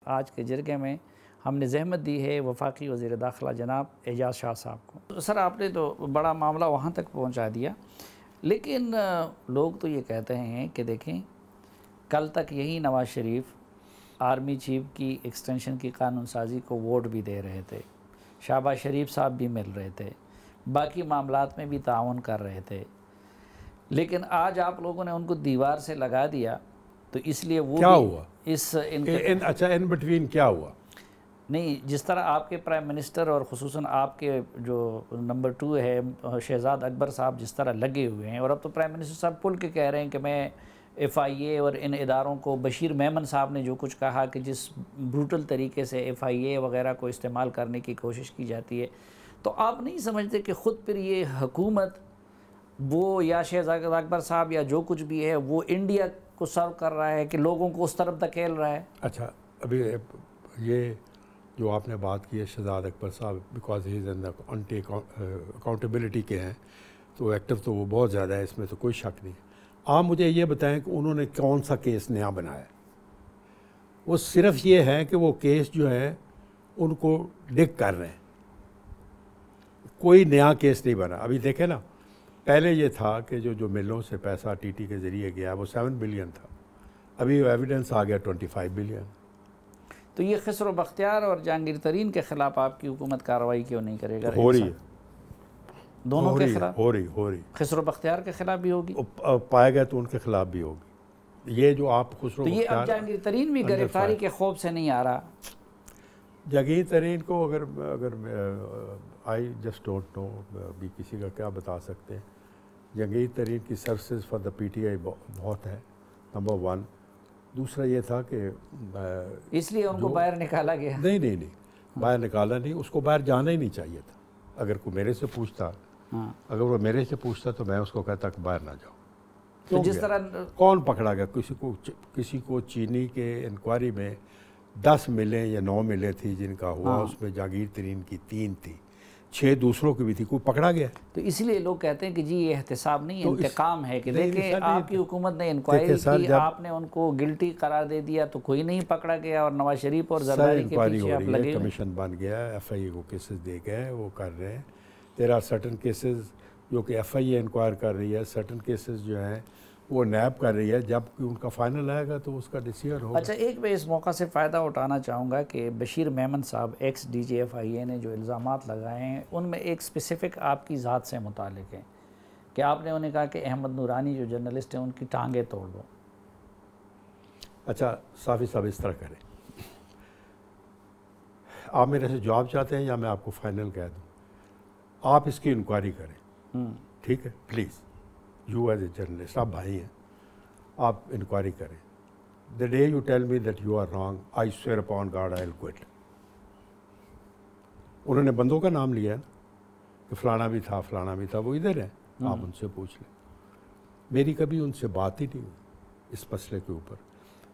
آج کے جرگے میں ہم نے زحمت دی ہے وفاقی وزیر داخلہ جناب اعجاز شاہ صاحب کو۔ سر آپ نے تو بڑا معاملہ وہاں تک پہنچا دیا، لیکن لوگ تو یہ کہتے ہیں کہ دیکھیں کل تک یہی نواز شریف آرمی چیف کی ایکسٹینشن کی قانون سازی کو ووٹ بھی دے رہے تھے، شہباز شریف صاحب بھی مل رہے تھے، باقی معاملات میں بھی تعاون کر رہے تھے، لیکن آج آپ لوگوں نے ان کو دیوار سے لگا دیا، تو اس لیے وہ کیا بھی ہوا اچھا ان بٹوین کیا ہوا؟ نہیں، جس طرح آپ کے پرائم منسٹر اور خصوصاً آپ کے جو نمبر 2 ہے شہزاد اکبر صاحب جس طرح لگے ہوئے ہیں، اور اب تو پرائم منسٹر صاحب کھل کے کہہ رہے ہیں کہ میں ایف آئی اے اور ان اداروں کو، بشیر میمن صاحب نے جو کچھ کہا کہ جس بروٹل طریقے سے ایف آئی اے وغیرہ کو استعمال کرنے کی کوشش کی جاتی ہے، تو آپ نہیں سمجھتے کہ خود پھر یہ حکومت وہ یا شہزاد اکبر صاحب یا جو کچھ بھی ہے وہ انڈیا کو سرو کر رہا ہے کہ لوگوں کو اس طرف دھکیل رہا ہے؟ اچھا، ابھی یہ جو آپ نے بات کی ہے Shahzad Akbar sahib, because he is in anti accountability کے ہیں، تو ایکٹیو تو وہ بہت زیادہ ہے، اس میں تو کوئی شک نہیں۔ آپ مجھے یہ بتائیں کہ انہوں نے کون سا کیس نیا بنایا؟ وہ صرف یہ ہے کہ وہ کیس جو ہے ان کو ڈگ کر رہے ہیں، کوئی نیا کیس نہیں بنا۔ ابھی دیکھیں نا، پہلے یہ تھا کہ جو ملوں سے پیسہ ٹی ٹی کے ذریعے گیا وہ 7 بلین تھا، ابھی ایویڈنس آ گیا 25 بلین۔ تو یہ خسرو بختیار اور جہانگیر ترین کے خلاف آپ کی حکومت کارروائی کیوں نہیں کرے گا؟ ہو رہی ہے، دونوں کے خلاف؟ ہو رہی خسرو بختیار کے خلاف بھی ہوگی؟ پائے گئے تو ان کے خلاف بھی ہوگی۔ یہ جو آپ خسرو تو یہ بختیار، اب جہانگیر ترین بھی گرفتاری کے خوف سے نہیں آ رہا؟ جہانگیر ترین کو اگر آئی جسٹ ڈونٹ نو، ابھی کسی کا کیا بتا سکتے ہیں۔ جہانگیر ترین کی services for the P T I بہت ہے، نمبر 1۔ دوسرا یہ تھا کہ اس لیے ان کو باہر نکالا گیا؟ نہیں، باہر نکالا نہیں، اس کو باہر جانا ہی نہیں چاہیے تھا۔ اگر کوئی میرے سے پوچھتا، اگر وہ میرے سے پوچھتا تو میں اس کو کہتا کہ باہر نہ جاؤ۔ تو جس طرح کون پکڑا گیا؟ کسی کو چینی کے انکوائری میں 10 ملیں یا 9 ملیں تھی جن کا ہوا، اس میں جہانگیر ترین کی 3 تھی، 6 دوسروں کی بھی تھی، کوئی پکڑا گیا؟ تو اس لیے لوگ کہتے ہیں کہ جی یہ احتساب نہیں ہے، انتقام ہے، کہ دیکھیں آپ کی حکومت نے انکوائری کی، آپ نے ان کو گلٹی قرار دے دیا تو کوئی نہیں پکڑا گیا، اور نواز شریف اور زرداری کے پیچھے آپ لگے ہوئے۔ کمیشن بن گیا، ایف آئی اے کو کیسز دے گئے، وہ کر رہے ہیں۔ دیر آر سرٹن کیسز جو کہ ایف آئی اے انکوائر کر رہی ہے، سرٹن کیسز جو ہیں وہ نیب کر رہی ہے، جب ان کا فائنل آئے گا تو اس کا ڈیسیژن ہوگا۔ اچھا، ایک میں اس موقع سے فائدہ اٹھانا چاہوں گا کہ بشیر میمن صاحب ایکس ڈی جی ایف آئی اے نے جو الزامات لگائے ہیں ان میں ایک اسپیسیفک آپ کی ذات سے متعلق ہے کہ آپ نے انہیں کہا کہ احمد نورانی جو جرنلسٹ ہیں ان کی ٹانگیں توڑ دو۔ اچھا صافی صاحب، اس طرح کریں، آپ میرے سے جواب چاہتے ہیں یا میں آپ کو فائنل کہہ دوں؟ آپ اس کی انکوائری کریں، ٹھیک ہے؟ Please, you as a journalist, آپ بھائی ہیں، آپ انکوائری کریں۔ The day you tell me that you are wrong, I swear upon God I will quit. انہوں نے بندوں کا نام لیا ہے نا کہ فلانا بھی تھا، فلانا بھی تھا، وہ ادھر ہیں، آپ ان سے پوچھ لیں۔ میری کبھی ان سے بات ہی نہیں ہوئی اس مسئلے کے اوپر۔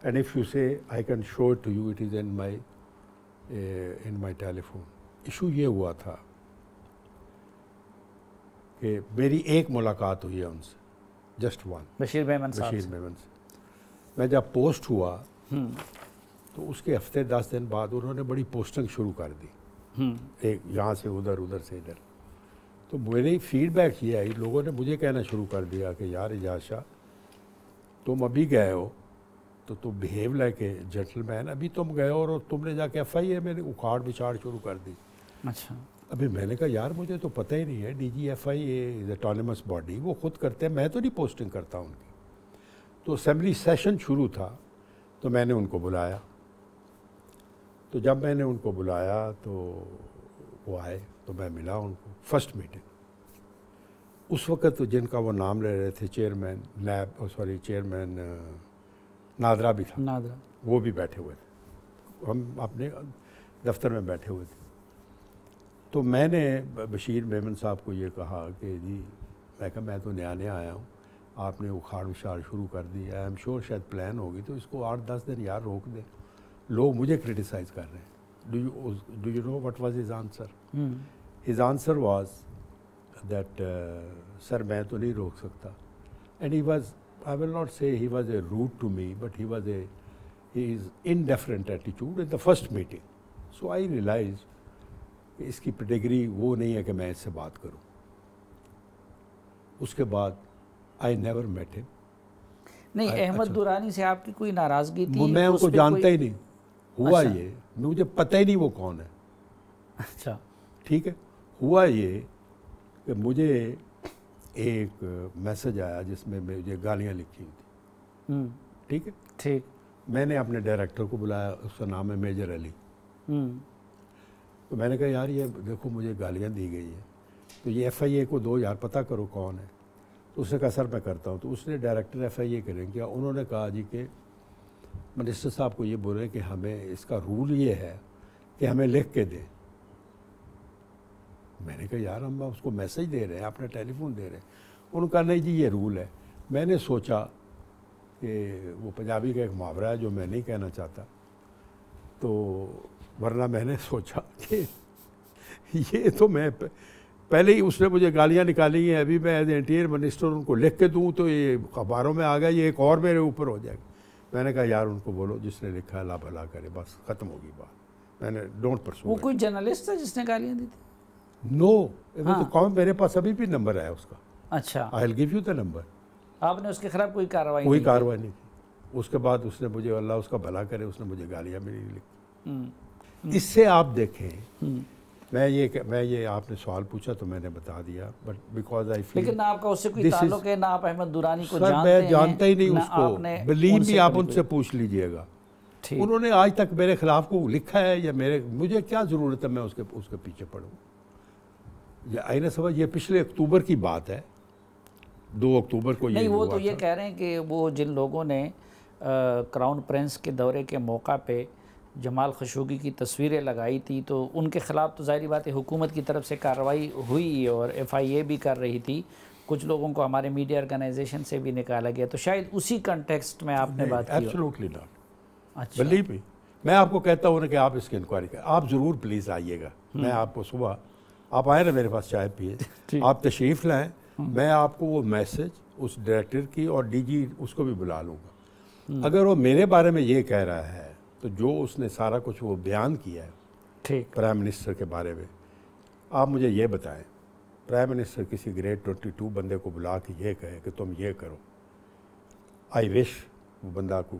And if you say I can show it to you, it is in my telephone. Issue یہ ہوا تھا کہ میری ایک ملاقات ہوئی ہے ان سے، جسٹ ون، بشیر میمن صاحب بشیر میمن سے۔ میں جب پوسٹ ہوا تو اس کے ہفتے 10 دن بعد انہوں نے بڑی پوسٹنگ شروع کر دی، ایک یہاں سے ادھر، ادھر سے ادھر۔ تو میری فیڈ بیک یہ آئی، لوگوں نے مجھے کہنا شروع کر دیا کہ یار اعجاز شاہ تم ابھی گئے ہو تو تم بہیو لائک اے جینٹل مین، ابھی تم گئے ہو اور تم نے جا کے ایف آئی اے میں اکھاڑ بچھاڑ شروع کر دی۔ اچھا، ابھی میں نے کہا یار مجھے تو پتہ ہی نہیں ہے، ڈی جی ایف آئی اے از اٹانومس باڈی، وہ خود کرتے ہیں، میں تو نہیں پوسٹنگ کرتا ان کی۔ تو اسمبلی سیشن شروع تھا تو میں نے ان کو بلایا، تو جب میں نے ان کو بلایا تو وہ آئے تو میں ملا ان کو، فرسٹ میٹنگ۔ اس وقت جن کا وہ نام لے رہے تھے چیئرمین چیئرمین نادرا بھی تھا، نادرا، وہ بھی بیٹھے ہوئے تھے، ہم اپنے دفتر میں بیٹھے ہوئے تھے۔ تو میں نے بشیر میمن صاحب کو یہ کہا کہ جی، میں کہا میں تو نیا آیا ہوں، آپ نے اکھاڑ وشاڑ شروع کر دی، آئی ایم شیور شاید پلان ہوگی، تو اس کو 8-10 دن یار روک دیں، لوگ مجھے کرٹیسائز کر رہے ہیں۔ Do you know what was his answer? His answer was that sir میں تو نہیں روک سکتا، and he was, I will not say he was a rude to me, but he was a his indifferent attitude in the first meeting. So I realized کہ اس کی پیڈیگری وہ نہیں ہے کہ میں اس سے بات کروں. اس کے بعد I never met him. نہیں احمد درانی سے آپ کی کوئی ناراضگی تھی؟ میں ان کو جانتا ہی نہیں. ہوا یہ مجھے پتہ ہی نہیں وہ کون ہے. اچھا ٹھیک ہے. ہوا یہ کہ مجھے ایک میسج آیا جس میں مجھے گالیاں لکھی ہوئی تھی. ٹھیک ہے. ٹھیک. میں نے اپنے ڈائریکٹر کو بلایا, اس کا نام ہے میجر علی. تو میں نے کہا یار یہ دیکھو مجھے گالیاں دی گئی ہیں, تو یہ ایف آئی اے کو دو یار پتہ کرو کون ہے. تو اس نے کہا سر میں کرتا ہوں. تو اس نے ڈائریکٹر ایف آئی اے کریں کیا, انہوں نے کہا جی کہ منسٹر صاحب کو یہ بولے کہ ہمیں اس کا رول یہ ہے کہ ہمیں لکھ کے دیں. میں نے کہا یار ہم اس کو میسج دے رہے ہیں, اپنا ٹیلی فون دے رہے ہیں. انہوں نے کہا نہیں جی یہ رول ہے. میں نے سوچا کہ وہ پنجابی کا ایک محاورہ ہے جو میں نہیں کہنا چاہتا, تو ورنہ میں نے سوچا کہ یہ تو میں پہلے ہی اس نے مجھے گالیاں نکالی ہیں, ابھی میں ایز انٹیریئر منسٹر ان کو لکھ کے دوں تو یہ اخباروں میں آ گیا, یہ ایک اور میرے اوپر ہو جائے گا. میں نے کہا یار ان کو بولو جس نے لکھا اللہ بھلا کرے, بس ختم ہوگی بات. میں نے ڈونٹ پرسو. وہ کوئی جرنلسٹ ہے جس نے گالیاں دی تھی؟ نو, تو کون, میرے پاس ابھی بھی نمبر ہے اس کا. اچھا, I will give you the number. آپ نے اس کے خلاف کوئی کارروائی نہیں کی. اس کے بعد اس نے مجھے, اللہ اس کا بھلا کرے, اس نے مجھے گالیاں بھی نہیں لکھی. اس سے آپ دیکھیں, میں یہ آپ نے سوال پوچھا تو میں نے بتا دیا, بٹ بیکاز آئی فیل. لیکن نہ آپ کا اس سے کوئی تعلق ہے, نہ آپ احمد درانی کو جانتے ہیں. میں جانتا ہی نہیں اس کو, بلیو بھی آپ ان سے پوچھ لیجئے گا. انہوں نے آج تک میرے خلاف کو لکھا ہے یا مجھے کیا ضرورت ہے میں اس کے پیچھے پڑھوں. آئینہ سمجھ, یہ پچھلے اکتوبر کی بات ہے, 2 اکتوبر کو. نہیں وہ تو یہ کہہ رہے ہیں کہ وہ جن لوگوں نے کراؤن پرنس کے دورے کے موقع پہ جمال خشوگی کی تصویریں لگائی تھی, تو ان کے خلاف تو ظاہری بات ہے حکومت کی طرف سے کارروائی ہوئی اور ایف آئی اے بھی کر رہی تھی. کچھ لوگوں کو ہمارے میڈیا آرگنائزیشن سے بھی نکالا گیا, تو شاید اسی کنٹیکسٹ میں آپ نے بات کی. Absolutely not. بلیو می, میں آپ کو کہتا ہوں کہ آپ اس کی انکوائری کریں. آپ ضرور پلیز آئیے گا. میں آپ کو صبح آپ آئیں نا میرے پاس چائے پیے, آپ تشریف لائیں, میں آپ کو وہ میسج اس ڈائریکٹر کی اور ڈی جی اس کو بھی بلا لوں گا. اگر وہ میرے بارے میں یہ کہہ رہا ہے تو جو اس نے سارا کچھ وہ بیان کیا ہے پرائم منسٹر کے بارے میں, آپ مجھے یہ بتائیں, پرائم منسٹر کسی گریڈ 22 بندے کو بلا کے یہ کہے کہ تم یہ کرو, آئی وش وہ بندہ کو.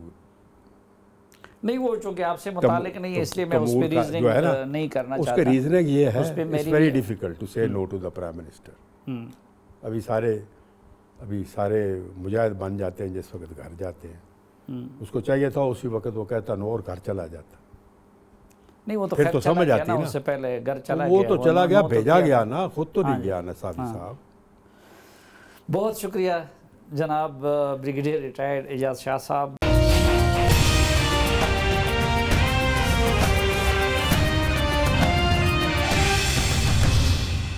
نہیں وہ چونکہ آپ سے متعلق نہیں ہے اس لیے میں اس پہ ریزننگ نہیں کرنا چاہتا. اس کا ریزننگ یہ ہے, اٹس ویری ڈیفیکلٹ ٹو سے نو ٹو دا پرائم منسٹر. ابھی سارے مجاہد بن جاتے ہیں جس وقت گھر جاتے ہیں. اس کو چاہیے تھا اسی وقت وہ کہتا نو اور گھر چلا جاتا. نہیں وہ تو پھر تو سمجھ آتی نا, اس سے پہلے گھر چلا گیا, وہ تو چلا گیا, بھیجا گیا نا, خود تو نہیں گیا نصابی صاحب. بہت شکریہ جناب بریگیڈیئر ریٹائرڈ اعجاز شاہ صاحب.